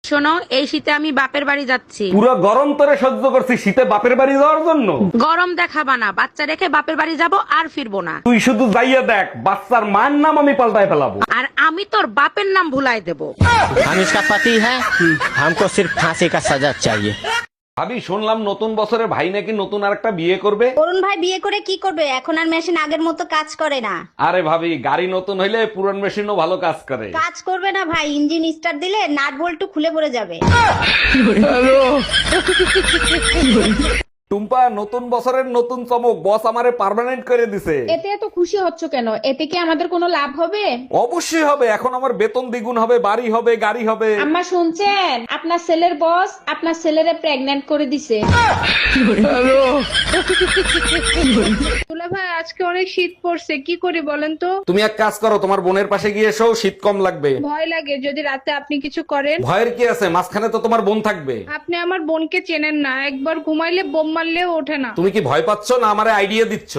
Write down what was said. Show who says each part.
Speaker 1: শোনো, এই শীতে আমি বাপের বাড়ি যাচ্ছি।
Speaker 2: পুরো গরম তোরে সহ্য করছি, শীতে বাপের বাড়ি যাওয়ার জন্য?
Speaker 1: গরম দেখাবা না, বাচ্চা রেখে বাপের বাড়ি যাব আর ফিরবো না।
Speaker 2: তুই শুধু যাইয়া দেখ, বাচ্চার মায়ের নাম আমি পাল্টায় ফেলাবো।
Speaker 1: আর আমি তোর বাপের নাম ভুলাই দেব।
Speaker 3: हम इसका पति है, हमको सिर्फ फांसी का सजा चाहिए।
Speaker 2: ভাবি, শুনলাম নতুন বছরে ভাই নাকি নতুন আরেকটা বিয়ে করবে।
Speaker 4: অরুণ ভাই বিয়ে করে কি করবে? এখন আর মেশিন আগের মতো কাজ করে না।
Speaker 2: আরে ভাবি, গাড়ি নতুন হইলে পুরান মেশিনও ভালো কাজ করে।
Speaker 4: কাজ করবে না ভাই, ইঞ্জিন স্টার্ট দিলে নাট বল্টু খুলে পড়ে যাবে।
Speaker 2: টুম্পা, নতুন বছরের নতুন চমক, বস আমারে পার্মানেন্ট করে দিছে।
Speaker 5: এতে এত খুশি হচ্ছ কেন? এতে কি আমাদের কোনো লাভ হবে?
Speaker 2: অবশ্যই হবে, এখন আমার বেতন দ্বিগুণ হবে, বাড়ি হবে, গাড়ি হবে।
Speaker 5: আম্মা শুনছেন, আপনার ছেলের বস আপনার ছেলেরে প্রেগন্যান্ট করে দিছে।
Speaker 6: দুলা ভাই, আজকে অনেক শীত পড়ছে, কি করি বলেন তো?
Speaker 2: তুমি এক কাজ করো, তোমার বোনের পাশে গিয়ে এসো, শীত কম লাগবে।
Speaker 6: ভয় লাগে যদি রাতে আপনি কিছু করেন।
Speaker 2: ভয়ের কি আছে, মাঝখানে তো তোমার বোন থাকবে।
Speaker 6: আপনি আমার বোনকে চেনেন না, একবার ঘুমাইলে বোম মারলেও ওঠে না।
Speaker 2: তুমি কি ভয় পাচ্ছ না আমারে আইডিয়া দিচ্ছ?